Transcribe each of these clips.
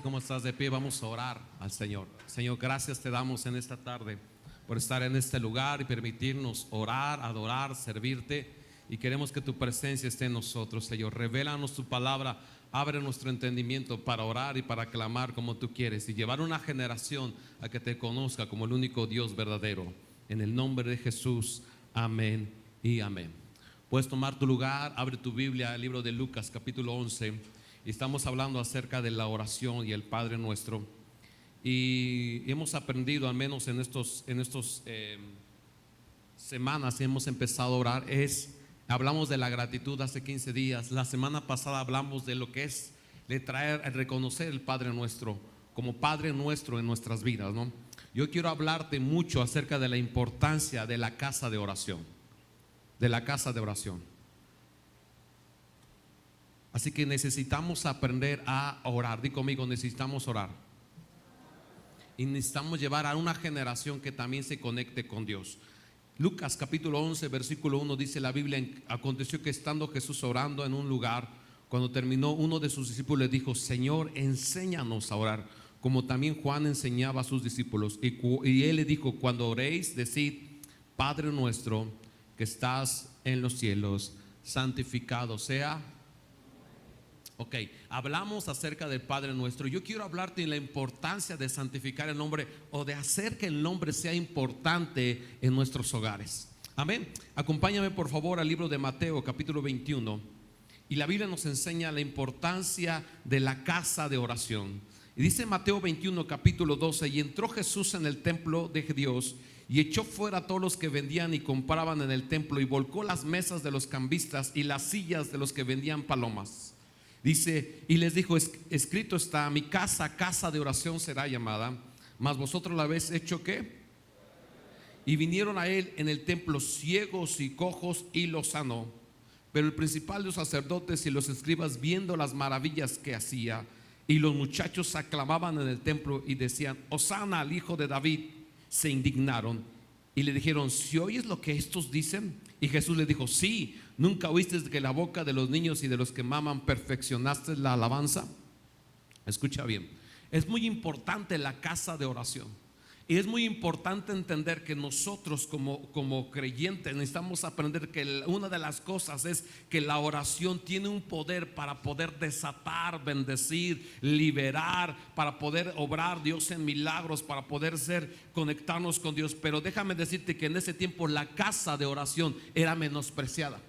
Así como estás de pie, vamos a orar al Señor. Señor, gracias te damos en esta tarde por estar en este lugar y permitirnos orar, adorar, servirte. Y queremos que tu presencia esté en nosotros, Señor. Revélanos tu palabra, abre nuestro entendimiento para orar y para clamar como tú quieres y llevar una generación a que te conozca como el único Dios verdadero. En el nombre de Jesús, amén y amén. Puedes tomar tu lugar, abre tu Biblia, el libro de Lucas capítulo 11. Y estamos hablando acerca de la oración y el Padre Nuestro. Y hemos aprendido, al menos en estos semanas hemos empezado a orar. Hablamos de la gratitud hace 15 días. La semana pasada hablamos de lo que es de traer, reconocer el Padre Nuestro como Padre Nuestro en nuestras vidas, ¿no? Yo quiero hablarte mucho acerca de la importancia de la casa de oración. De la casa de oración. Así que necesitamos aprender a orar. Di conmigo, necesitamos orar. Y necesitamos llevar a una generación que también se conecte con Dios. Lucas capítulo 11 versículo 1 dice la Biblia: aconteció que estando Jesús orando en un lugar, cuando terminó, uno de sus discípulos le dijo: Señor, enséñanos a orar, como también Juan enseñaba a sus discípulos. Y él le dijo: cuando oréis, decid: Padre nuestro que estás en los cielos, santificado sea. Ok, hablamos acerca del Padre Nuestro. Yo quiero hablarte de la importancia de santificar el nombre, o de hacer que el nombre sea importante en nuestros hogares. Amén. Acompáñame por favor al libro de Mateo capítulo 21. Y la Biblia nos enseña la importancia de la casa de oración. Y dice Mateo 21 capítulo 12: y entró Jesús en el templo de Dios, y echó fuera a todos los que vendían y compraban en el templo, y volcó las mesas de los cambistas y las sillas de los que vendían palomas. Dice, y les dijo: escrito está, mi casa, casa de oración será llamada, mas vosotros la habéis hecho ¿qué? Y vinieron a él en el templo ciegos y cojos, y los sanó. Pero el principal de los sacerdotes y los escribas, viendo las maravillas que hacía, y los muchachos aclamaban en el templo y decían: Hosana al hijo de David, se indignaron y le dijeron: ¿si oyes lo que estos dicen? Y Jesús le dijo: sí. ¿Nunca oíste que la boca de los niños y de los que maman perfeccionaste la alabanza? Escucha bien, es muy importante la casa de oración. Y es muy importante entender que nosotros como creyentes necesitamos aprender que una de las cosas es que la oración tiene un poder para poder desatar, bendecir, liberar, para poder obrar Dios en milagros, para poder conectarnos con Dios. Pero déjame decirte que en ese tiempo la casa de oración era menospreciada.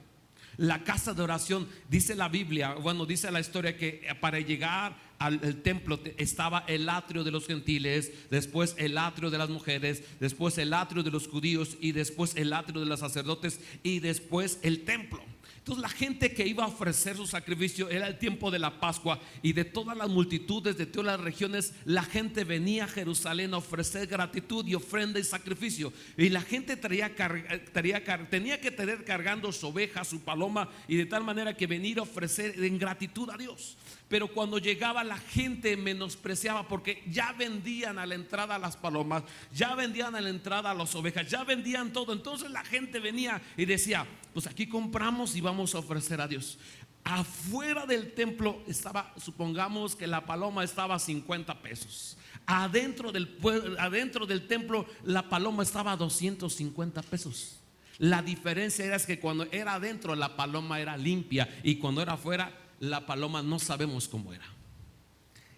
La casa de oración, dice la Biblia, dice la historia, que para llegar al templo estaba el atrio de los gentiles, después el atrio de las mujeres, después el atrio de los judíos, y después el atrio de los sacerdotes, y después el templo. Entonces la gente que iba a ofrecer su sacrificio, era el tiempo de la Pascua, y de todas las multitudes, de todas las regiones, la gente venía a Jerusalén a ofrecer gratitud y ofrenda y sacrificio. Y la gente tenía que tener cargando su oveja, su paloma, y de tal manera que venir a ofrecer en gratitud a Dios. Pero cuando llegaba, la gente menospreciaba, porque ya vendían a la entrada las palomas, ya vendían a la entrada las ovejas, ya vendían todo. Entonces la gente venía y decía: pues aquí compramos y vamos a ofrecer a Dios. Afuera del templo estaba, supongamos que la paloma estaba a 50 pesos. Adentro del templo la paloma estaba a 250 pesos. La diferencia era que cuando era adentro la paloma era limpia, y cuando era afuera la paloma no sabemos cómo era.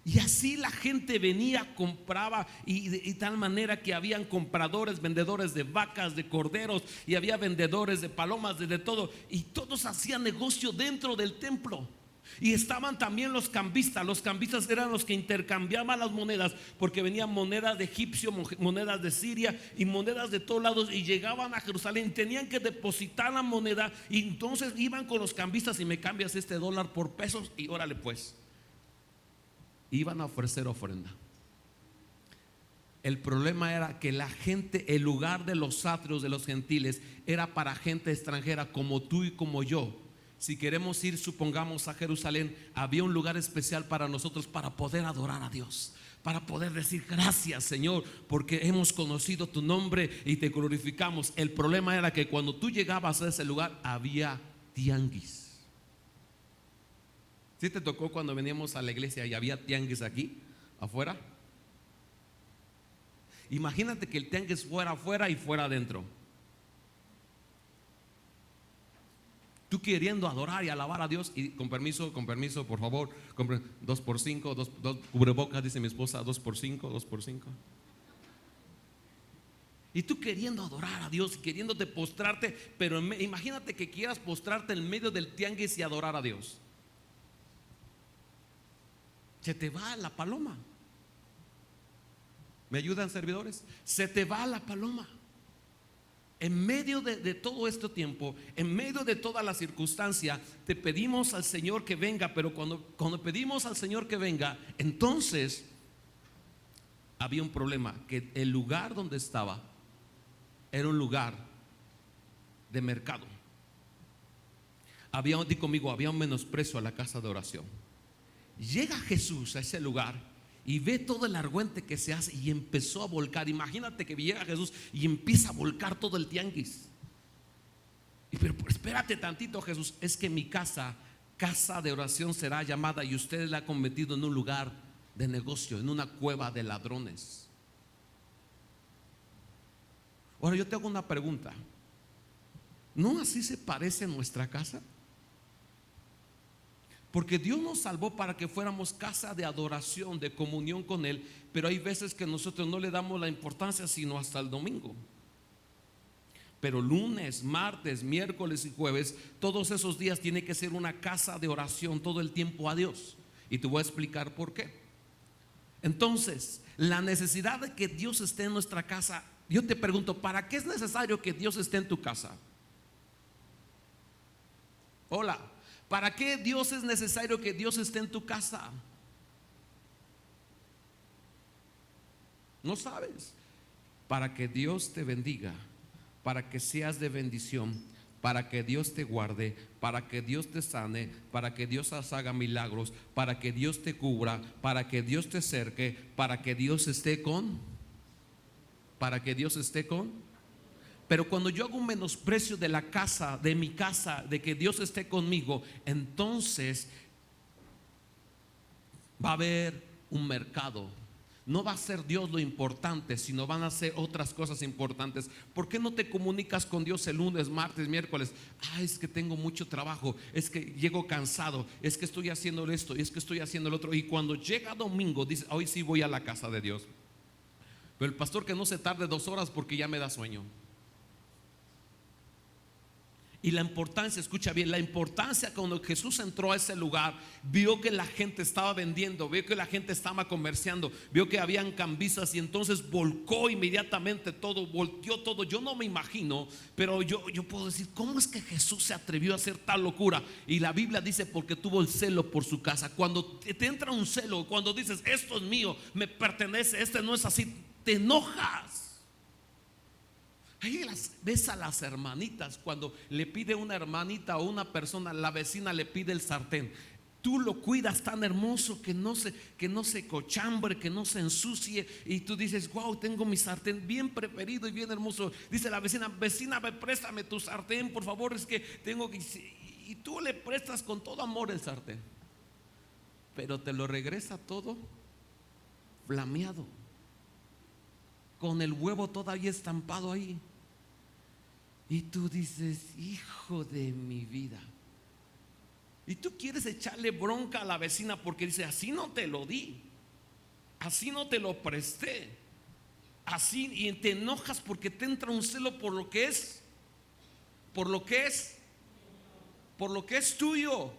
Y así la gente venía, compraba, y tal manera que habían compradores, vendedores de vacas, de corderos, y había vendedores de palomas, de todo, y todos hacían negocio dentro del templo. Y estaban también los cambistas. Los cambistas eran los que intercambiaban las monedas, porque venían monedas de Egipcio, monedas de Siria y monedas de todos lados, y llegaban a Jerusalén, tenían que depositar la moneda, y entonces iban con los cambistas: y me cambias este dólar por pesos, y órale pues. Iban a ofrecer ofrenda. El problema era que la gente, el lugar de los atrios de los gentiles, era para gente extranjera como tú y como yo. Si queremos ir, supongamos, a Jerusalén, había un lugar especial para nosotros, para poder adorar a Dios, para poder decir: gracias, Señor, porque hemos conocido tu nombre y te glorificamos. El problema era que cuando tú llegabas a ese lugar había tianguis. ¿Sí te tocó cuando veníamos a la iglesia y había tianguis aquí? ¿Afuera? Imagínate que el tianguis fuera afuera y fuera adentro. Tú queriendo adorar y alabar a Dios y con permiso, por favor, 2x5, dos cubrebocas, dice mi esposa, 2x5, 2x5. Y tú queriendo adorar a Dios y queriéndote postrarte, pero imagínate que quieras postrarte en medio del tianguis y adorar a Dios. Se te va la paloma. ¿Me ayudan, servidores? Se te va la paloma. En medio de todo este tiempo, en medio de toda la circunstancia, te pedimos al Señor que venga. Pero cuando pedimos al Señor que venga, entonces había un problema, que el lugar donde estaba era un lugar de mercado. Di conmigo, había un menosprecio a la casa de oración. Llega Jesús a ese lugar y ve todo el argüente que se hace y empezó a volcar. Imagínate que llega Jesús y empieza a volcar todo el tianguis. Pero espérate tantito, Jesús, es que mi casa de oración será llamada y ustedes la han convertido en un lugar de negocio, en una cueva de ladrones. Ahora yo te hago una pregunta. ¿No así se parece nuestra casa? Porque Dios nos salvó para que fuéramos casa de adoración, de comunión con Él. Pero hay veces que nosotros no le damos la importancia sino hasta el domingo. Pero lunes, martes, miércoles y jueves, todos esos días tiene que ser una casa de oración todo el tiempo a Dios. Y te voy a explicar por qué. Entonces, la necesidad de que Dios esté en nuestra casa. Yo te pregunto, ¿para qué es necesario que Dios esté en tu casa? Hola, ¿para qué Dios es necesario que Dios esté en tu casa? No sabes. Para que Dios te bendiga, para que seas de bendición, para que Dios te guarde, para que Dios te sane, para que Dios haga milagros, para que Dios te cubra, para que Dios te cerque, para que Dios esté con. Para que Dios esté con. Pero cuando yo hago un menosprecio de la casa, de mi casa, de que Dios esté conmigo, entonces va a haber un mercado. No va a ser Dios lo importante, sino van a ser otras cosas importantes. ¿Por qué no te comunicas con Dios el lunes, martes, miércoles? Es que tengo mucho trabajo, es que llego cansado, es que estoy haciendo esto, es que estoy haciendo el otro. Y cuando llega domingo, dice, hoy sí voy a la casa de Dios. Pero el pastor, que no se tarde 2 horas porque ya me da sueño. Y la importancia, escucha bien, la importancia cuando Jesús entró a ese lugar, vio que la gente estaba vendiendo, vio que la gente estaba comerciando, vio que habían cambistas y entonces volcó inmediatamente todo, volteó todo. Yo no me imagino, pero yo puedo decir, ¿cómo es que Jesús se atrevió a hacer tal locura? Y la Biblia dice, porque tuvo el celo por su casa. Cuando te entra un celo, cuando dices, esto es mío, me pertenece, este no es así, te enojas. Ahí ves a las hermanitas, cuando le pide una hermanita o una persona, la vecina le pide el sartén. Tú lo cuidas tan hermoso que no se cochambre, que no se ensucie. Y tú dices, wow, tengo mi sartén bien preferido y bien hermoso. Dice la vecina, préstame tu sartén, por favor, es que tengo que. Y tú le prestas con todo amor el sartén, pero te lo regresa todo flameado, con el huevo todavía estampado ahí. Y tú dices, hijo de mi vida. Y tú quieres echarle bronca a la vecina porque dice, así no te lo di, así no te lo presté, así. Y te enojas porque te entra un celo por lo que es tuyo.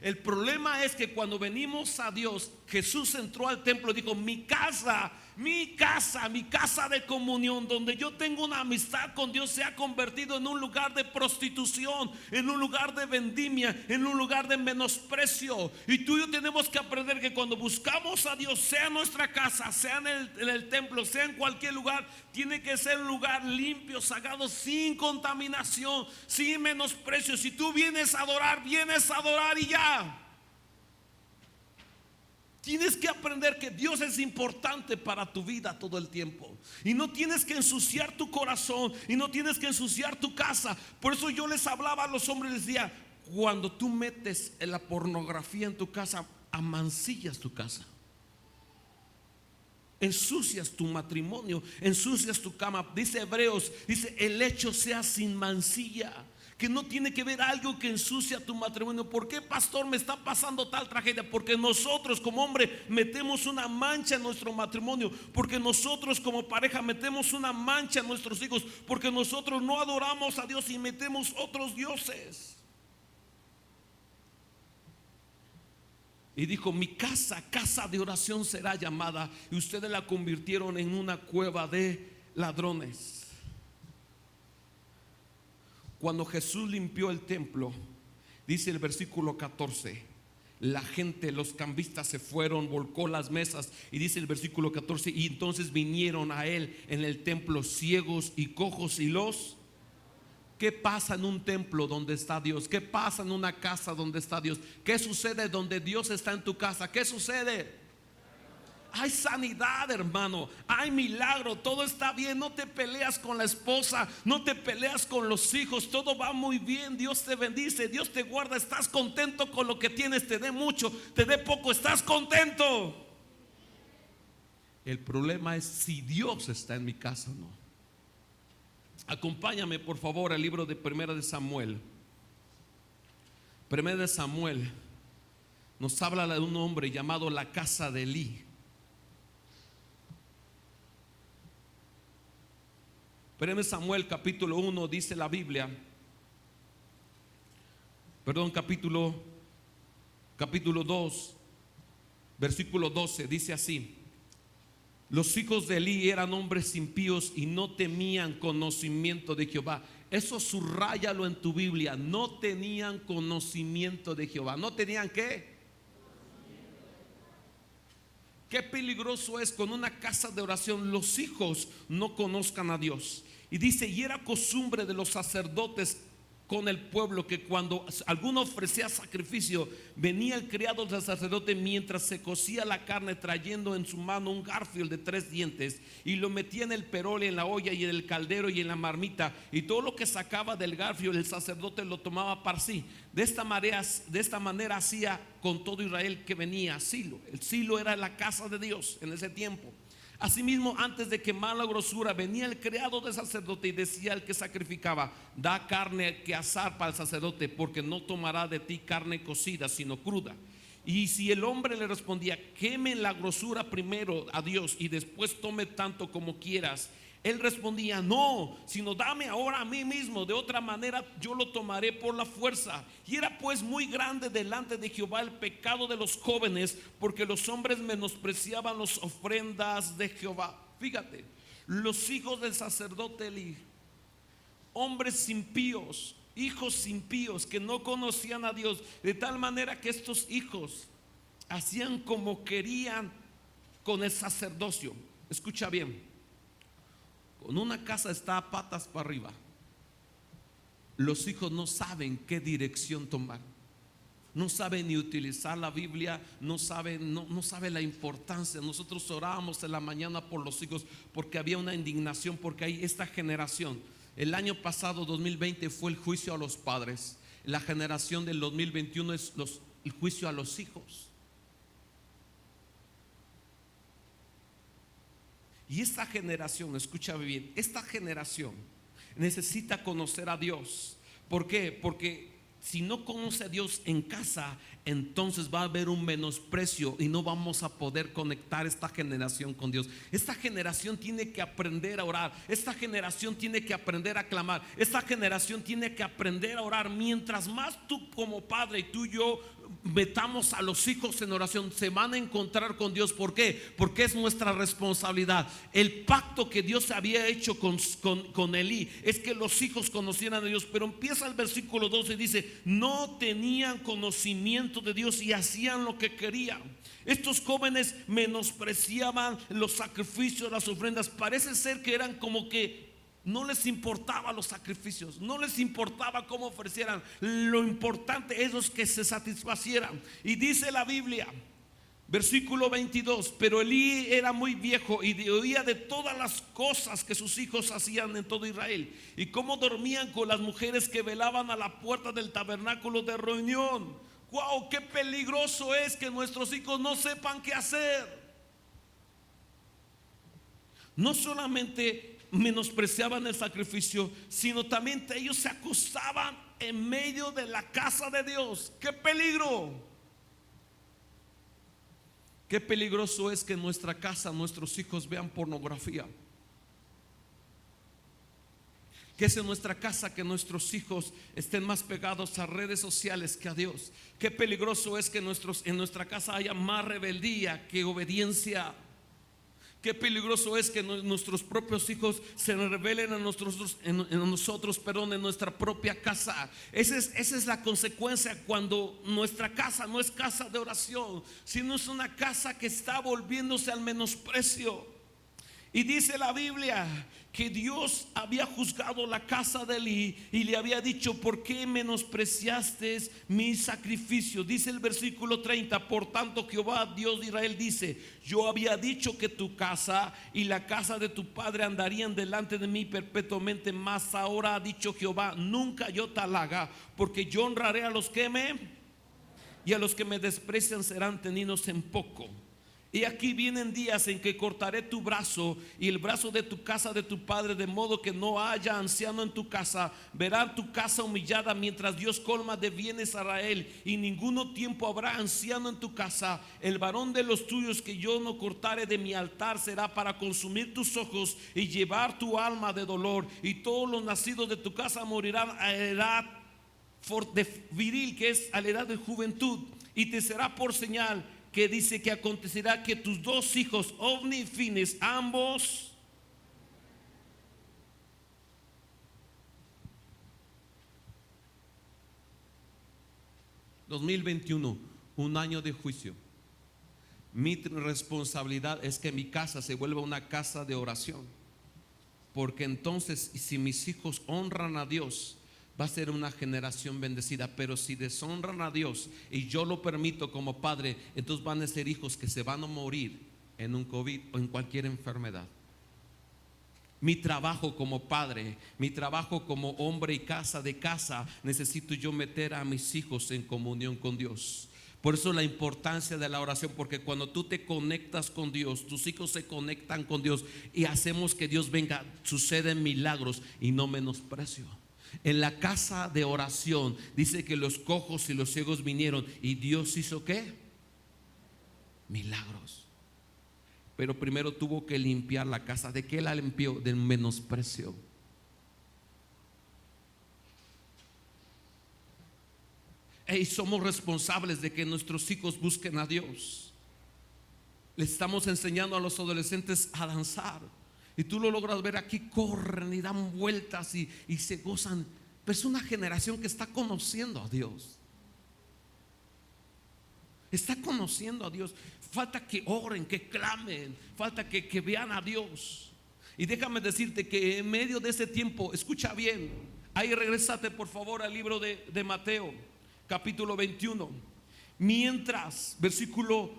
El problema es que cuando venimos a Dios, Jesús entró al templo y dijo, mi casa de comunión, donde yo tengo una amistad con Dios, se ha convertido en un lugar de prostitución, en un lugar de vendimia, en un lugar de menosprecio. Y tú y yo tenemos que aprender que cuando buscamos a Dios, sea en nuestra casa, sea en el templo, sea en cualquier lugar, tiene que ser un lugar limpio, sagrado, sin contaminación, sin menosprecio. Si tú vienes a adorar y ya. Tienes que aprender que Dios es importante para tu vida todo el tiempo. Y no tienes que ensuciar tu corazón, y no tienes que ensuciar tu casa. Por eso yo les hablaba a los hombres, les decía, cuando tú metes la pornografía en tu casa, amancillas tu casa. ensucias tu matrimonio, ensucias tu cama. Dice Hebreos, dice el lecho sea sin mancilla. Que no tiene que ver algo que ensucia tu matrimonio. ¿Por qué, pastor, me está pasando tal tragedia? Porque nosotros como hombre metemos una mancha en nuestro matrimonio. Porque nosotros como pareja metemos una mancha en nuestros hijos. Porque nosotros no adoramos a Dios y metemos otros dioses. Y dijo, mi casa, casa de oración será llamada. Y ustedes la convirtieron en una cueva de ladrones. Cuando Jesús limpió el templo, dice el versículo 14, la gente, los cambistas se fueron, volcó las mesas. Y dice el versículo 14, y entonces vinieron a él en el templo ciegos y cojos y los... ¿Qué pasa en un templo donde está Dios? ¿Qué pasa en una casa donde está Dios? ¿Qué sucede donde Dios está en tu casa? ¿Qué sucede? Hay sanidad, hermano, hay milagro, todo está bien. No te peleas con la esposa, no te peleas con los hijos, todo va muy bien. Dios te bendice, Dios te guarda. Estás contento con lo que tienes, te dé mucho, te dé poco, estás contento. El problema es si Dios está en mi casa o no. Acompáñame por favor al libro de Primera de Samuel. Primera de Samuel nos habla de un hombre llamado la casa de Elí. Primera de Samuel capítulo 1 dice la Biblia, capítulo 2 versículo 12 dice así: los hijos de Elí eran hombres impíos y no tenían conocimiento de Jehová. Eso subráyalo en tu Biblia. No tenían conocimiento de Jehová. ¿No tenían qué? Qué peligroso es con una casa de oración los hijos no conozcan a Dios. Y dice, y era costumbre de los sacerdotes con el pueblo que cuando alguno ofrecía sacrificio, venía el criado del sacerdote mientras se cocía la carne, trayendo en su mano un garfio de 3 dientes, y lo metía en el perol, en la olla y en el caldero y en la marmita, y todo lo que sacaba del garfio el sacerdote lo tomaba para sí. De esta manera hacía con todo Israel que venía a Silo. El Silo era la casa de Dios en ese tiempo. Asimismo, antes de quemar la grosura, venía el criado del sacerdote y decía al que sacrificaba: da carne que asar para el sacerdote, porque no tomará de ti carne cocida, sino cruda. Y si el hombre le respondía: queme la grosura primero a Dios y después tome tanto como quieras, él respondía: no, sino dame ahora a mí mismo, de otra manera yo lo tomaré por la fuerza. Y era pues muy grande delante de Jehová el pecado de los jóvenes, porque los hombres menospreciaban las ofrendas de Jehová. Fíjate, los hijos del sacerdote Elí, hombres impíos, hijos impíos que no conocían a Dios, de tal manera que estos hijos hacían como querían con el sacerdocio. Escucha bien. Cuando una casa está a patas para arriba, los hijos no saben qué dirección tomar. No saben ni utilizar la Biblia, no saben la importancia. Nosotros orábamos en la mañana por los hijos porque había una indignación, porque hay esta generación. El año pasado, 2020, fue el juicio a los padres. La generación del 2021 es el juicio a los hijos. Y esta generación, escúchame bien, esta generación necesita conocer a Dios. ¿Por qué? Porque si no conoce a Dios en casa, entonces va a haber un menosprecio y no vamos a poder conectar esta generación con Dios. Esta generación tiene que aprender a orar. Esta generación tiene que aprender a clamar. Esta generación tiene que aprender a orar. Mientras más tú como padre y tú y yo metamos a los hijos en oración, se van a encontrar con Dios. ¿Por qué? Porque es nuestra responsabilidad. El pacto que Dios había hecho con Elí es que los hijos conocieran a Dios. Pero empieza el versículo 12 y dice: no tenían conocimiento de Dios y hacían lo que querían. Estos jóvenes menospreciaban los sacrificios, las ofrendas. Parece ser que eran como que no les importaba los sacrificios, no les importaba cómo ofrecieran. Lo importante es que se satisfacieran. Y dice la Biblia, versículo 22: pero Elí era muy viejo y oía de todas las cosas que sus hijos hacían en todo Israel, y cómo dormían con las mujeres que velaban a la puerta del tabernáculo de reunión. Wow, qué peligroso es que nuestros hijos no sepan qué hacer. No solamente menospreciaban el sacrificio, sino también ellos se acostaban en medio de la casa de Dios. ¡Qué peligro! Qué peligroso es que en nuestra casa nuestros hijos vean pornografía. Que es en nuestra casa que nuestros hijos estén más pegados a redes sociales que a Dios. Qué peligroso es que en nuestra casa haya más rebeldía que obediencia. Qué peligroso es que nuestros propios hijos se rebelen en nosotros, en nuestra propia casa. Esa es la consecuencia cuando nuestra casa no es casa de oración, sino es una casa que está volviéndose al menosprecio. Y dice la Biblia que Dios había juzgado la casa de Elí y le había dicho: ¿por qué menospreciaste mi sacrificio? Dice el versículo 30: por tanto Jehová Dios de Israel dice: yo había dicho que tu casa y la casa de tu padre andarían delante de mí perpetuamente, mas ahora ha dicho Jehová: nunca yo tal haga, porque yo honraré a los que y a los que me desprecian serán tenidos en poco. Y aquí vienen días en que cortaré tu brazo y el brazo de tu casa de tu padre, de modo que no haya anciano en tu casa. Verán tu casa humillada mientras Dios colma de bienes a Israel, y ninguno tiempo habrá anciano en tu casa. El varón de los tuyos que yo no cortare de mi altar será para consumir tus ojos y llevar tu alma de dolor. Y todos los nacidos de tu casa morirán a edad de viril, que es a la edad de juventud. Y te será por señal que dice que acontecerá que tus dos hijos, Ofni y Fines, ambos ...2021, un año de juicio. Mi responsabilidad es que mi casa se vuelva una casa de oración, porque entonces, si mis hijos honran a Dios, va a ser una generación bendecida. Pero si deshonran a Dios y yo lo permito como padre, entonces van a ser hijos que se van a morir en un COVID o en cualquier enfermedad. Mi trabajo como padre, mi trabajo como hombre y casa de casa, necesito yo meter a mis hijos en comunión con Dios. Por eso la importancia de la oración, porque cuando tú te conectas con Dios, tus hijos se conectan con Dios y hacemos que Dios venga, suceden milagros y no menosprecio. En la casa de oración dice que los cojos y los ciegos vinieron y Dios hizo ¿qué? Milagros. Pero primero tuvo que limpiar la casa. ¿De qué la limpió? Del menosprecio. Y somos responsables de que nuestros hijos busquen a Dios. Le estamos enseñando a los adolescentes a danzar. Y tú lo logras ver aquí, corren y dan vueltas y se gozan. Pero es una generación que está conociendo a Dios. Está conociendo a Dios. Falta que oren, que clamen. Falta que vean a Dios. Y déjame decirte que en medio de ese tiempo, escucha bien. Ahí regrésate por favor al libro de Mateo, capítulo 21. Mientras, versículo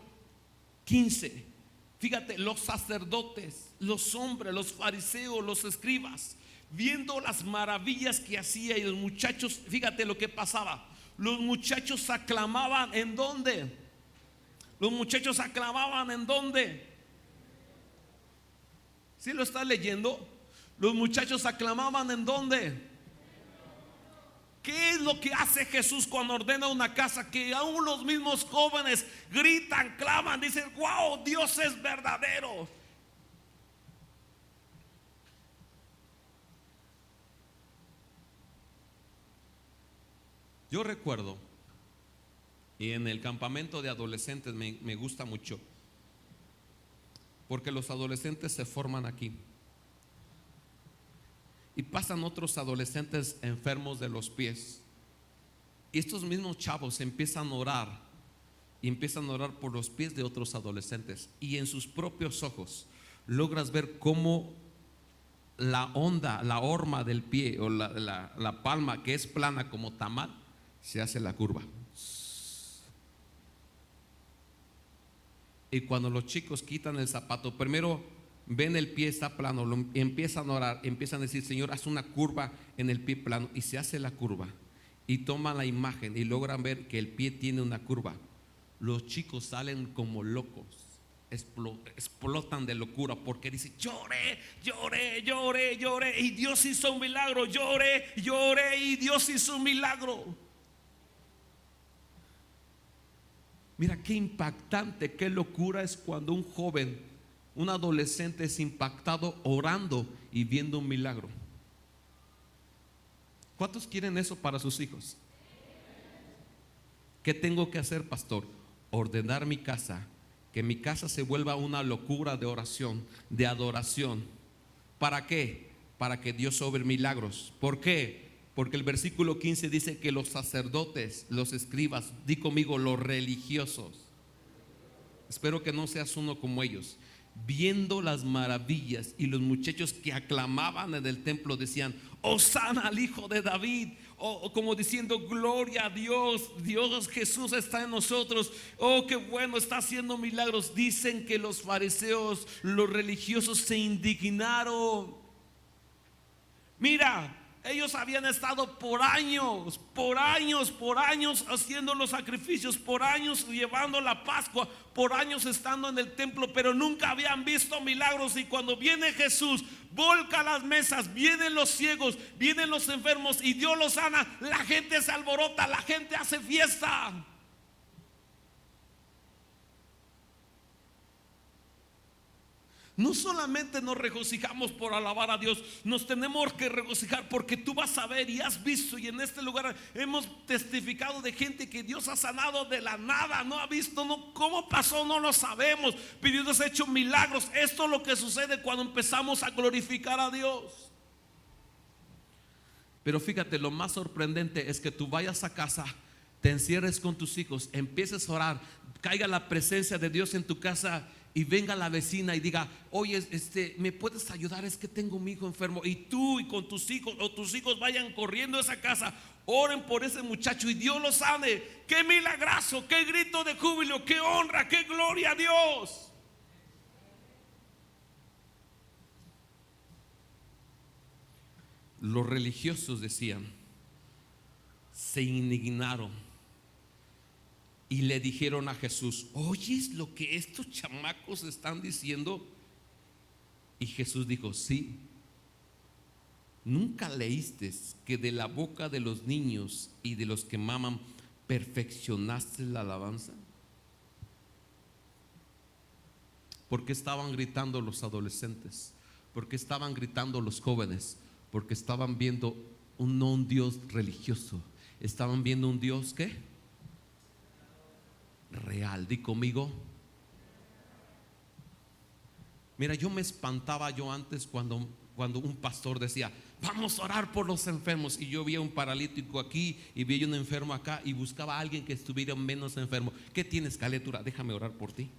15. Fíjate, los sacerdotes, los hombres, los fariseos, los escribas, viendo las maravillas que hacía, y los muchachos, fíjate lo que pasaba. Los muchachos aclamaban ¿en dónde? Los muchachos aclamaban ¿en dónde? ¿Sí lo estás leyendo? Los muchachos aclamaban ¿en dónde? ¿Qué es lo que hace Jesús cuando ordena una casa? Que aún los mismos jóvenes gritan, claman, dicen: wow, Dios es verdadero. Yo recuerdo, y en el campamento de adolescentes me gusta mucho, porque los adolescentes se forman aquí. Y pasan otros adolescentes enfermos de los pies. Y estos mismos chavos empiezan a orar. Y empiezan a orar por los pies de otros adolescentes. Y en sus propios ojos logras ver cómo la onda, la horma del pie o la palma, que es plana como tamal, se hace la curva. Y cuando los chicos quitan el zapato, primero ven el pie está plano, empiezan a orar, empiezan a decir: Señor, haz una curva en el pie plano. Y se hace la curva y toman la imagen y logran ver que el pie tiene una curva. Los chicos salen como locos explotan de locura porque dice: lloré, lloré, lloré, lloré y Dios hizo un milagro. Lloré, lloré y Dios hizo un milagro. Mira qué impactante, qué locura es cuando un joven, un adolescente es impactado orando y viendo un milagro. ¿Cuántos quieren eso para sus hijos? ¿Qué tengo que hacer, pastor? Ordenar mi casa, que mi casa se vuelva una locura de oración, de adoración. ¿Para qué? Para que Dios obre milagros. ¿Por qué? Porque el versículo 15 dice que los sacerdotes, los escribas, di conmigo, los religiosos, espero que no seas uno como ellos, viendo las maravillas, y los muchachos que aclamaban en el templo decían: Hosana al hijo de David, o como diciendo: gloria a Dios, Dios Jesús está en nosotros, oh qué bueno, está haciendo milagros. Dicen que los fariseos, los religiosos, se indignaron. Mira, ellos habían estado por años haciendo los sacrificios, por años llevando la Pascua, por años estando en el templo, pero nunca habían visto milagros. Y cuando viene Jesús, volca las mesas, vienen los ciegos, vienen los enfermos y Dios los sana, la gente se alborota, la gente hace fiesta. No solamente nos regocijamos por alabar a Dios, nos tenemos que regocijar porque tú vas a ver y has visto, y en este lugar hemos testificado de gente que Dios ha sanado de la nada, no ha visto, no, cómo pasó, no lo sabemos, pero Dios ha hecho milagros. Esto es lo que sucede cuando empezamos a glorificar a Dios. Pero fíjate, lo más sorprendente es que tú vayas a casa, te encierres con tus hijos, empieces a orar, caiga la presencia de Dios en tu casa y venga la vecina y diga: oye, ¿me puedes ayudar? Es que tengo mi hijo enfermo. Y tú y con tus hijos, o tus hijos, vayan corriendo a esa casa, oren por ese muchacho y Dios lo sane. ¡Qué milagroso! ¡Qué grito de júbilo! ¡Qué honra! ¡Qué gloria a Dios! Los religiosos decían, se indignaron y le dijeron a Jesús: ¿oyes lo que estos chamacos están diciendo? Y Jesús dijo: sí. ¿Nunca leíste que de la boca de los niños y de los que maman perfeccionaste la alabanza? ¿Por qué estaban gritando los adolescentes? ¿Por qué estaban gritando los jóvenes? Porque estaban viendo no un Dios religioso, estaban viendo un Dios ¿qué? Real. Di conmigo. Mira, yo me espantaba yo antes cuando un pastor decía: vamos a orar por los enfermos, y yo veía un paralítico aquí y veía un enfermo acá y buscaba a alguien que estuviera menos enfermo. ¿Qué tienes, calentura? Déjame orar por ti.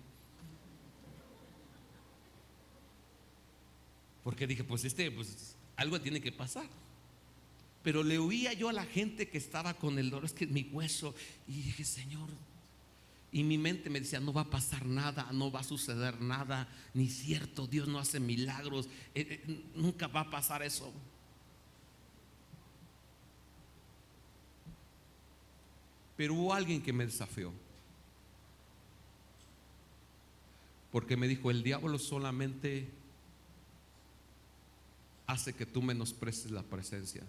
Porque dije, pues algo tiene que pasar. Pero le oía yo a la gente que estaba con el dolor, es que mi hueso, y dije: Señor. Y mi mente me decía: no va a pasar nada, no va a suceder nada, ni cierto, Dios no hace milagros, nunca va a pasar eso. Pero hubo alguien que me desafió, porque me dijo: el diablo solamente hace que tú menosprecies la presencia,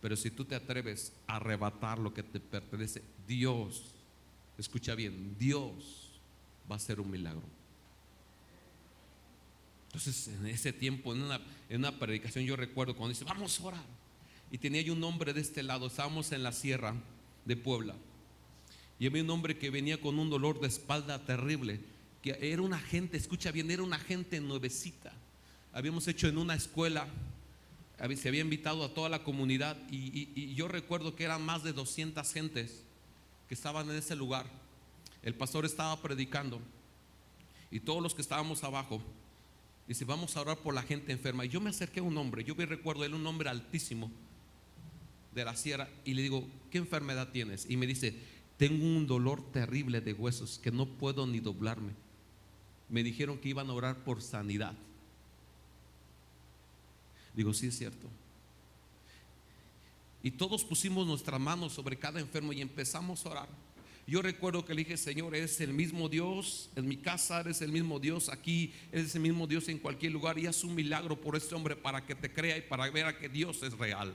pero si tú te atreves a arrebatar lo que te pertenece, Dios, escucha bien, Dios va a hacer un milagro. Entonces, en ese tiempo, en una predicación, yo recuerdo cuando dice: vamos a orar, y tenía yo un hombre de este lado, estábamos en la sierra de Puebla, y había un hombre que venía con un dolor de espalda terrible, que era una gente, escucha bien, era una gente nuevecita. Habíamos hecho en una escuela, se había invitado a toda la comunidad, y yo recuerdo que eran más de 200 gentes que estaban en ese lugar. El pastor estaba predicando y todos los que estábamos abajo dice: vamos a orar por la gente enferma. Y yo me acerqué a un hombre, yo recuerdo él, un hombre altísimo de la sierra, y le digo: ¿qué enfermedad tienes? Y me dice: tengo un dolor terrible de huesos que no puedo ni doblarme. Me dijeron que iban a orar por sanidad. Digo: sí, es cierto. Y todos pusimos nuestras manos sobre cada enfermo y empezamos a orar. Yo recuerdo que le dije: Señor, eres el mismo Dios en mi casa, eres el mismo Dios aquí, eres el mismo Dios en cualquier lugar, y haz un milagro por este hombre para que te crea y para ver a que Dios es real.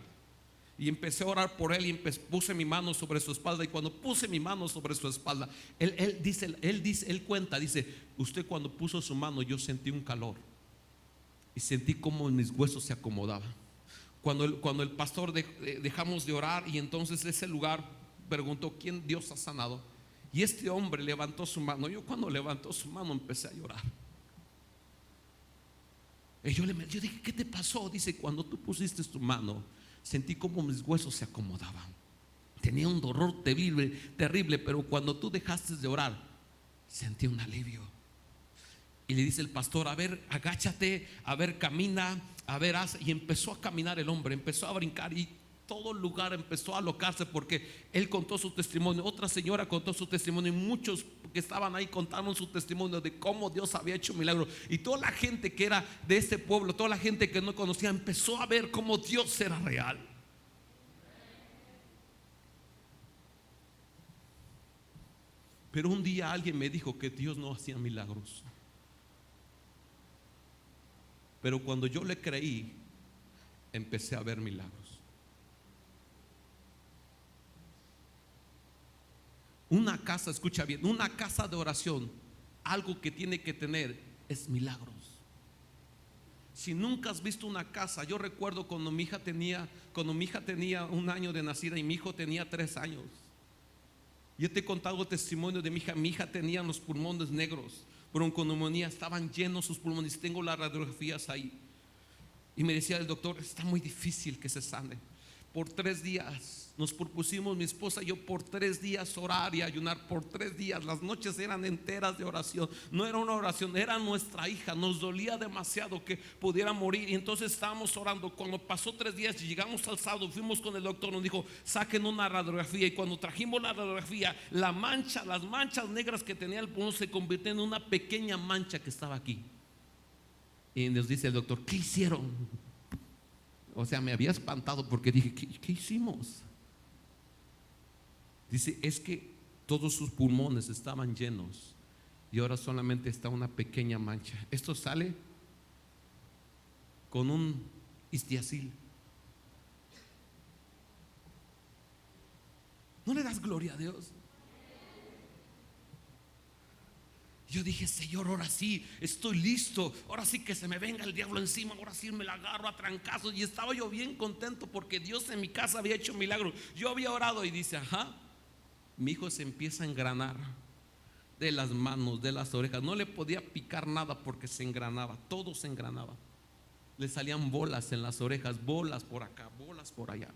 Y empecé a orar por él y puse mi mano sobre su espalda. Y cuando puse mi mano sobre su espalda, él cuenta, dice: usted cuando puso su mano, yo sentí un calor y sentí como mis huesos se acomodaban. Cuando el pastor dejamos de orar, y entonces ese lugar preguntó: ¿quién Dios ha sanado? Y este hombre levantó su mano. Yo cuando levantó su mano empecé a llorar. Y yo dije: ¿qué te pasó? Dice: cuando tú pusiste tu mano, sentí como mis huesos se acomodaban. Tenía un dolor terrible, pero cuando tú dejaste de orar, sentí un alivio. Y le dice el pastor: a ver, agáchate, a ver, camina, a ver, haz. Y empezó a caminar el hombre, empezó a brincar, y todo el lugar empezó a alocarse porque él contó su testimonio. Otra señora contó su testimonio, y muchos que estaban ahí contaron su testimonio de cómo Dios había hecho milagros. Y toda la gente que era de este pueblo, toda la gente que no conocía, empezó a ver cómo Dios era real. Pero un día alguien me dijo que Dios no hacía milagros. Pero cuando yo le creí, empecé a ver milagros. Una casa, escucha bien, una casa de oración, algo que tiene que tener es milagros. Si nunca has visto una casa, yo recuerdo cuando mi hija tenía 1 año de nacida y mi hijo tenía 3 años. Yo te he contado el testimonio de mi hija. Mi hija tenía los pulmones negros, bronconeumonía, estaban llenos sus pulmones. Tengo las radiografías ahí. Y me decía el doctor: está muy difícil que se sane. Por 3 días nos propusimos, mi esposa y yo, por 3 días orar y ayunar. Por 3 días, las noches eran enteras de oración. No era una oración, era nuestra hija. Nos dolía demasiado que pudiera morir, y entonces estábamos orando. Cuando pasó 3 días y llegamos al sábado, fuimos con el doctor, nos dijo: saquen una radiografía. Y cuando trajimos la radiografía, las manchas negras que tenía el pulmón se convirtieron en una pequeña mancha que estaba aquí. Y nos dice el doctor: ¿qué hicieron? O sea, me había espantado porque dije: ¿qué hicimos? Dice: es que todos sus pulmones estaban llenos y ahora solamente está una pequeña mancha. Esto sale con un histiacil. ¿No le das gloria a Dios? Yo dije: Señor, ahora sí estoy listo, ahora sí que se me venga el diablo encima, ahora sí me la agarro a trancazos. Y estaba yo bien contento porque Dios en mi casa había hecho milagros. Yo había orado y dice: ajá, mi hijo se empieza a engranar de las manos, de las orejas. No le podía picar nada porque se engranaba, todo se engranaba. Le salían bolas en las orejas, bolas por acá, bolas por allá.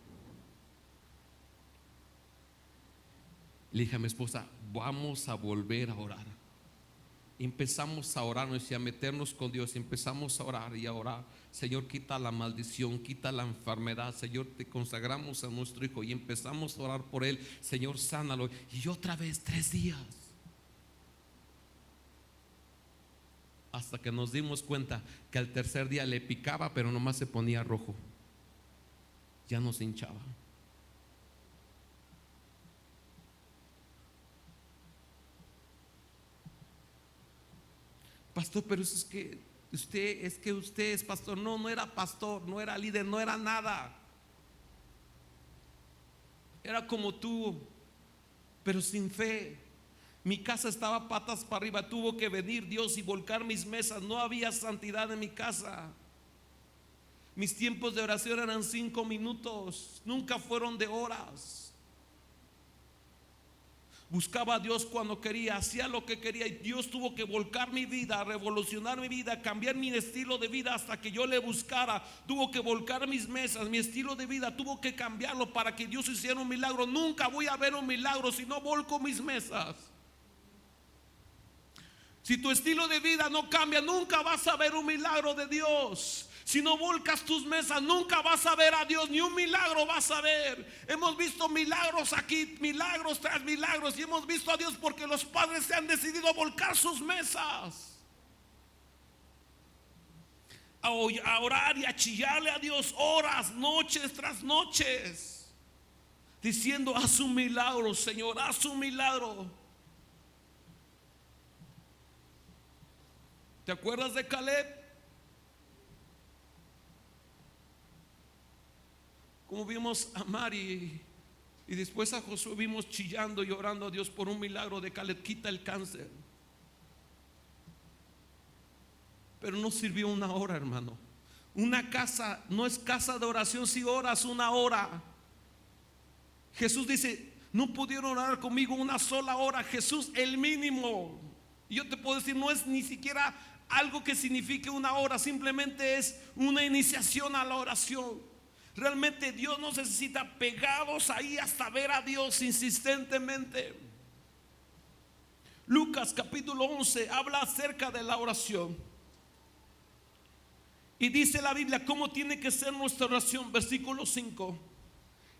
Le dije a mi esposa: vamos a volver a orar. Empezamos a orar y a meternos con Dios. Empezamos a orar y a orar: Señor, quita la maldición, quita la enfermedad. Señor, te consagramos a nuestro hijo. Y empezamos a orar por él: Señor, sánalo. Y otra vez 3 días, hasta que nos dimos cuenta que al tercer día le picaba, pero nomás se ponía rojo, ya no se hinchaba. Pastor, pero eso es que usted es pastor. No, no era pastor, no era líder, no era nada. Era como tú, pero sin fe. Mi casa estaba patas para arriba. Tuvo que venir Dios y volcar mis mesas. No había santidad en mi casa. Mis tiempos de oración eran 5 minutos, nunca fueron de horas. Buscaba a Dios cuando quería, hacía lo que quería, y Dios tuvo que volcar mi vida, revolucionar mi vida, cambiar mi estilo de vida hasta que yo le buscara. Tuvo que volcar mis mesas, mi estilo de vida, tuvo que cambiarlo para que Dios hiciera un milagro. Nunca voy a ver un milagro si no volco mis mesas. Si tu estilo de vida no cambia, nunca vas a ver un milagro de Dios. Si no volcas tus mesas, nunca vas a ver a Dios, ni un milagro vas a ver. Hemos visto milagros aquí, milagros tras milagros, y hemos visto a Dios porque los padres se han decidido a volcar sus mesas, a orar y a chillarle a Dios horas, noches tras noches. diciendo: haz un milagro, Señor, haz un milagro. ¿Te acuerdas de Caleb? Como vimos a Mari y después a Josué, vimos chillando y orando a Dios por un milagro de Caleb: quita el cáncer. Pero no sirvió una hora, hermano. Una casa no es casa de oración si oras una hora. Jesús dice: no pudieron orar conmigo una sola hora. Jesús, el mínimo. Y yo te puedo decir, no es ni siquiera algo que signifique una hora, simplemente es una iniciación a la oración. Realmente Dios nos necesita pegados ahí hasta ver a Dios insistentemente. Lucas capítulo 11 habla acerca de la oración. Y dice la Biblia cómo tiene que ser nuestra oración. Versículo 5.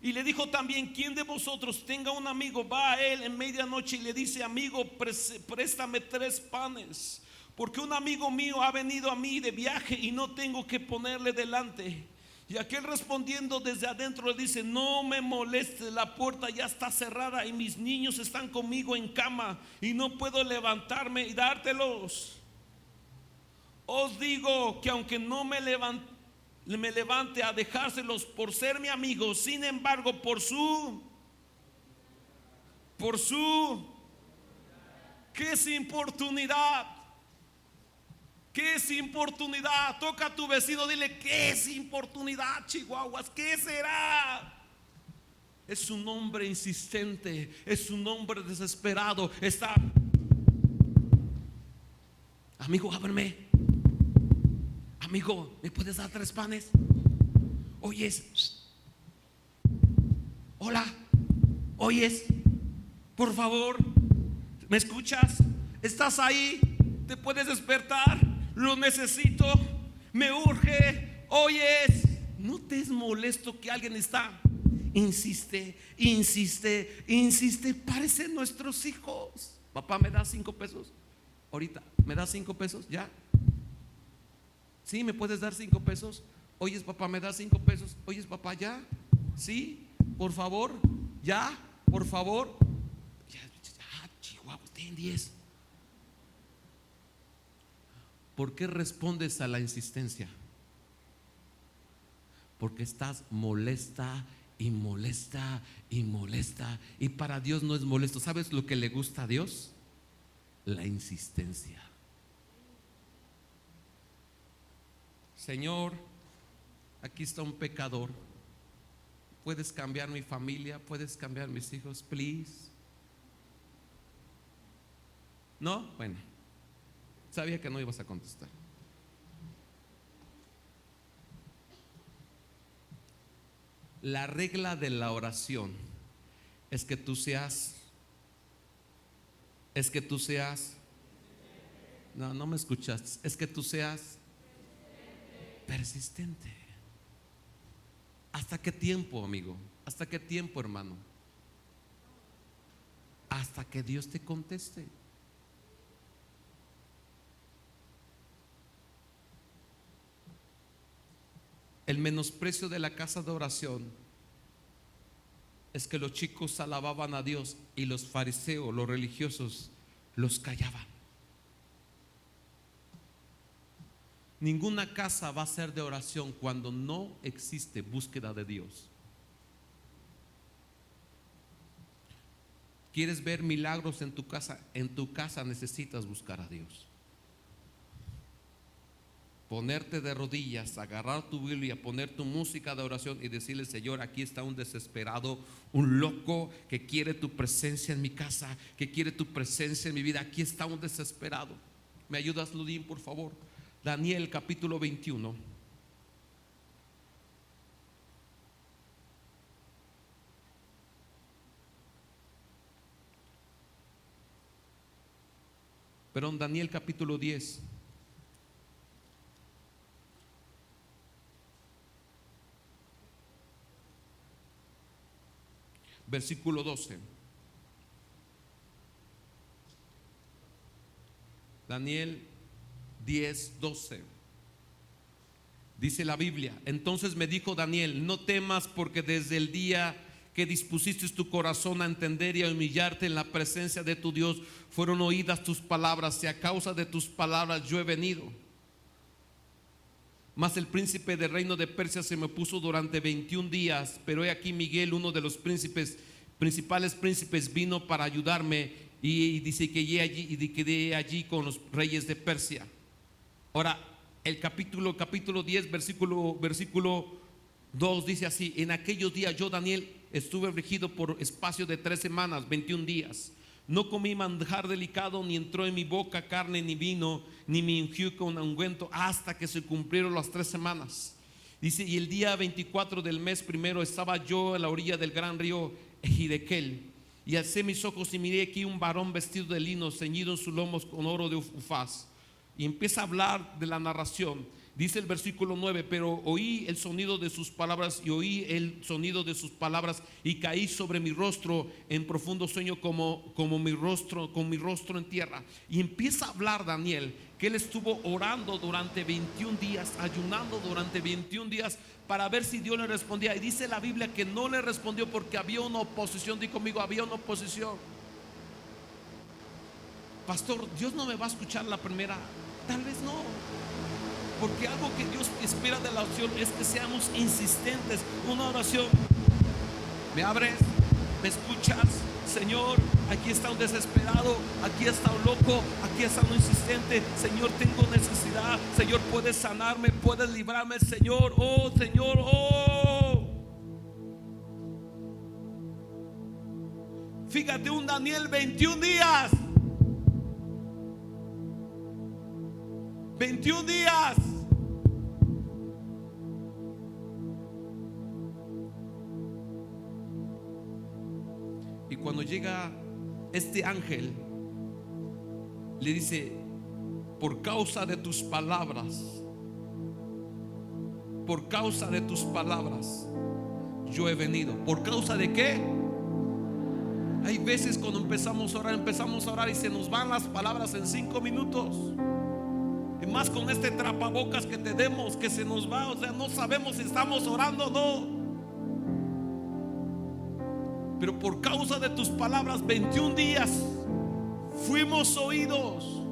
Y le dijo también: ¿quién de vosotros tenga un amigo, va a él en medianoche y le dice: amigo, préstame 3 panes, porque un amigo mío ha venido a mí de viaje y no tengo que ponerle delante? Y aquel respondiendo desde adentro le dice: no me molestes, la puerta ya está cerrada y mis niños están conmigo en cama y no puedo levantarme y dártelos. Os digo que aunque no me levante a dejárselos por ser mi amigo, sin embargo por su ¿qué es importunidad? ¿Qué es importunidad? Toca a tu vecino, dile: ¿qué es importunidad, Chihuahuas? ¿Qué será? Es un hombre insistente, es un hombre desesperado. Está: amigo, ábreme. Amigo, ¿me puedes dar 3 panes? Oyes, hola, oyes, por favor, ¿me escuchas? ¿Estás ahí? ¿Te puedes despertar? Lo necesito, me urge, oyes. ¿No te es molesto que alguien está? Insiste, insiste, insiste. Parecen nuestros hijos. Papá, ¿me das 5 pesos? Ahorita, ¿me das 5 pesos? ¿Ya? ¿Sí? ¿Me puedes dar 5 pesos? Oyes, papá, ¿me das 5 pesos? Oyes, papá, ¿ya? ¿Sí? Por favor, ¿ya? Por favor. Ya, Chihuahua, ten 10. ¿Por qué respondes a la insistencia? Porque estás molesta y molesta y molesta. Y para Dios no es molesto. ¿Sabes lo que le gusta a Dios? La insistencia. Señor, aquí está un pecador. ¿Puedes cambiar mi familia? ¿Puedes cambiar mis hijos, please? ¿No? Bueno, sabía que no ibas a contestar. La regla de la oración es que tú seas no me escuchaste. Es que tú seas persistente. ¿Hasta qué tiempo, amigo? ¿Hasta qué tiempo, hermano? Hasta que Dios te conteste. El menosprecio de la casa de oración es que los chicos alababan a Dios y los fariseos, los religiosos, los callaban. Ninguna casa va a ser de oración cuando no existe búsqueda de Dios. ¿Quieres ver milagros en tu casa? En tu casa necesitas buscar a Dios. Ponerte de rodillas, agarrar tu Biblia, poner tu música de oración y decirle: Señor, aquí está un desesperado, un loco que quiere tu presencia en mi casa, que quiere tu presencia en mi vida. Aquí está un desesperado. ¿Me ayudas, Ludín, por favor? Daniel capítulo 21. Perdón, Daniel capítulo 10. Versículo 12. Daniel 10:12. Dice la Biblia: entonces me dijo Daniel: no temas, porque desde el día que dispusiste tu corazón a entender y a humillarte en la presencia de tu Dios, fueron oídas tus palabras, y a causa de tus palabras yo he venido. Mas el príncipe del reino de Persia se me opuso durante 21 días, pero he aquí Miguel, uno de los principales príncipes, vino para ayudarme, y dice que quedé allí con los reyes de Persia. Ahora, el capítulo 10, versículo 2 dice así: en aquellos días yo, Daniel, estuve afligido por espacio de 3 semanas, 21 días. No comí manjar delicado, ni entró en mi boca carne ni vino, ni me ungió con ungüento, hasta que se cumplieron las 3 semanas. Dice: y el día 24 del mes primero estaba yo a la orilla del gran río Ejidequel, y alcé mis ojos y miré aquí un varón vestido de lino, ceñido en sus lomos con oro de Ufaz. Y empieza a hablar de la narración. Dice el versículo 9: pero oí el sonido de sus palabras, y caí sobre mi rostro en profundo sueño, con mi rostro en tierra. Y empieza a hablar Daniel que él estuvo orando durante 21 días, ayunando durante 21 días para ver si Dios le respondía. Y dice la Biblia que no le respondió porque había una oposición. Di conmigo: había una oposición. Pastor, Dios no me va a escuchar la primera. Tal vez no, porque algo que Dios espera de la oración es que seamos insistentes. Una oración: ¿me abres? ¿Me escuchas? Señor, aquí está un desesperado, aquí está un loco, aquí está un insistente. Señor, tengo necesidad. Señor, puedes sanarme, puedes librarme. Señor, oh Señor, oh. Fíjate, un Daniel 21 días. 21 días. Y cuando llega este ángel, le dice: por causa de tus palabras, por causa de tus palabras yo he venido. ¿Por causa de qué? Hay veces cuando empezamos a orar y se nos van las palabras en 5 minutos. Y más con este trapabocas que tenemos, que se nos va, o sea, no sabemos si estamos orando o no. Pero por causa de tus palabras, 21 días fuimos oídos.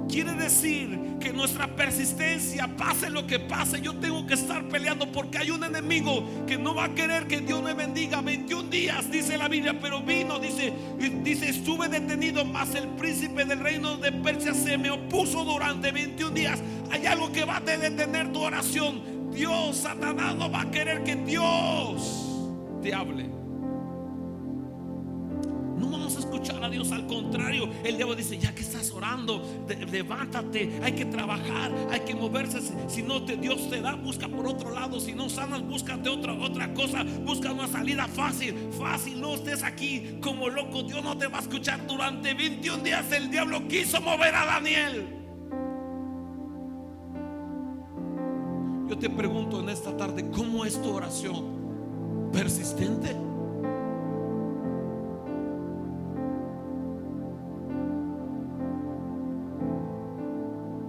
Quiere decir que nuestra persistencia, pase lo que pase, yo tengo que estar peleando, porque hay un enemigo que no va a querer que Dios me bendiga. 21 días dice la Biblia, pero vino, dice, estuve detenido, mas el príncipe del reino de Persia se me opuso durante 21 días. Hay algo que va a detener tu oración. Dios, Satanás no va a querer que Dios te hable. No vamos a escuchar a Dios, al contrario, el diablo dice: ya que estás orando, levántate, hay que trabajar, hay que moverse. Si no Dios te da, busca por otro lado. Si no sanas, búscate otra cosa, busca una salida fácil. No estés aquí como loco. Dios no te va a escuchar. Durante 21 días el diablo quiso mover a Daniel. Yo te pregunto en esta tarde: ¿cómo es tu oración? ¿Persistente?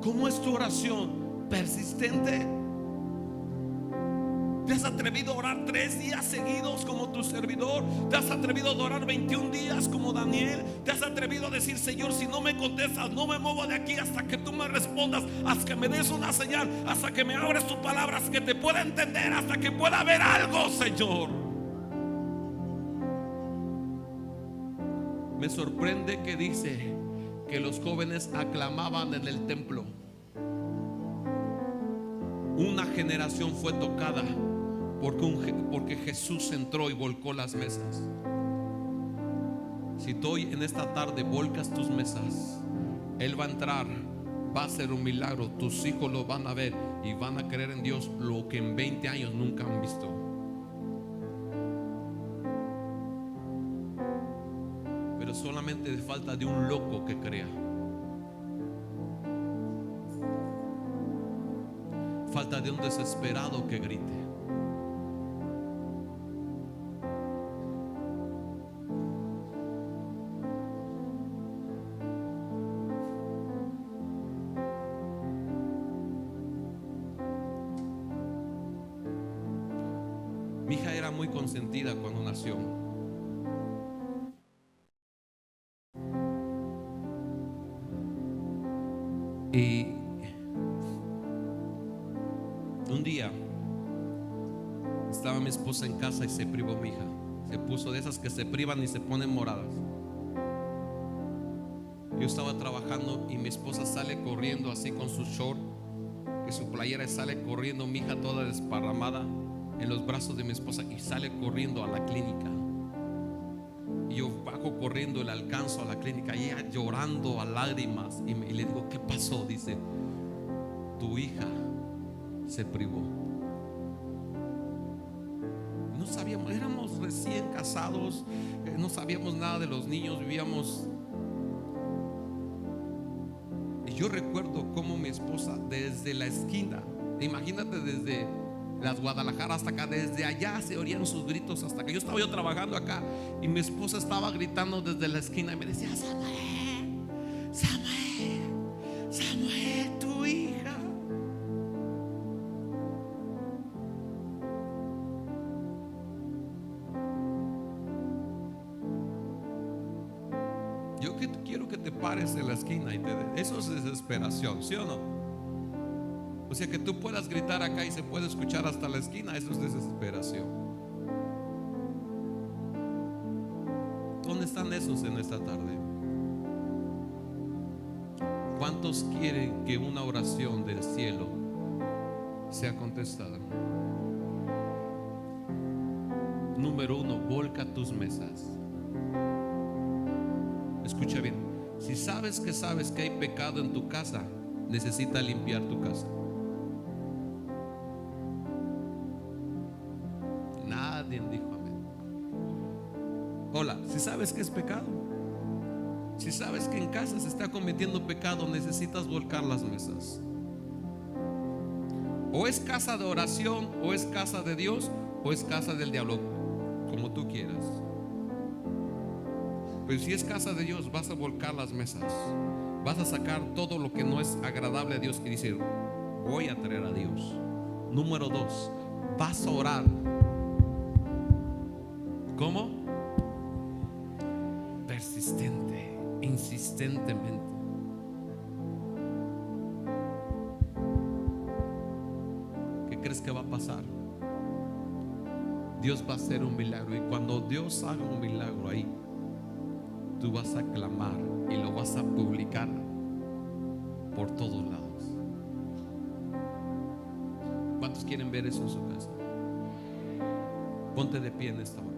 ¿Cómo es tu oración? ¿Persistente? ¿Te has atrevido a orar 3 días seguidos como tu servidor? ¿Te has atrevido a orar 21 días como Daniel? ¿Te has atrevido a decir: Señor, si no me contestas, no me muevo de aquí hasta que tú me respondas, hasta que me des una señal, hasta que me abres tu palabra, hasta que te pueda entender, hasta que pueda ver algo, Señor? Me sorprende que dice que los jóvenes aclamaban en el templo. Una generación fue tocada porque Jesús entró y volcó las mesas. Si tú hoy en esta tarde volcas tus mesas, Él va a entrar, va a hacer un milagro. Tus hijos lo van a ver y van a creer en Dios, lo que en 20 años nunca han visto. Pero solamente falta de un loco que crea. Falta de un desesperado que grite. Mi hija era muy consentida cuando nació. Y un día estaba mi esposa en casa y se privó mi hija. Se puso de esas que se privan y se ponen moradas. Yo estaba trabajando y mi esposa sale corriendo así con su short y su playera, y sale corriendo mi hija toda desparramada en los brazos de mi esposa y sale corriendo a la clínica. Y yo bajo corriendo y le alcanzo a la clínica y ella llorando a lágrimas y le digo: ¿qué pasó? Dice: tu hija se privó. No sabíamos, éramos recién casados, no sabíamos nada de los niños, vivíamos. Y yo recuerdo cómo mi esposa desde la esquina, imagínate, desde las Guadalajara hasta acá, desde allá se oían sus gritos hasta que yo estaba trabajando acá y mi esposa estaba gritando desde la esquina y me decía: Samuel, Samuel, Samuel, tu hija. Yo quiero que te pares en la esquina y eso es desesperación, ¿sí o no? O sea, que tú puedas gritar acá y se puede escuchar hasta la esquina, eso es desesperación. ¿Dónde están esos en esta tarde? ¿Cuántos quieren que una oración del cielo sea contestada? Número 1, volca tus mesas. Escucha bien: si sabes que hay pecado en tu casa, necesitas limpiar tu casa. Nadie dijo amén. Hola, si sabes que es pecado, si sabes que en casa se está cometiendo pecado, necesitas volcar las mesas. O es casa de oración, o es casa de Dios, o es casa del diablo, como tú quieras. Pero si es casa de Dios, vas a volcar las mesas, vas a sacar todo lo que no es agradable a Dios y decir: voy a traer a Dios. Número 2, vas a orar. ¿Cómo? Persistente, insistentemente. ¿Qué crees que va a pasar? Dios va a hacer un milagro, y cuando Dios haga un milagro ahí, tú vas a clamar y lo vas a publicar por todos lados. ¿Cuántos quieren ver eso en su casa? Ponte de pie en esta hora.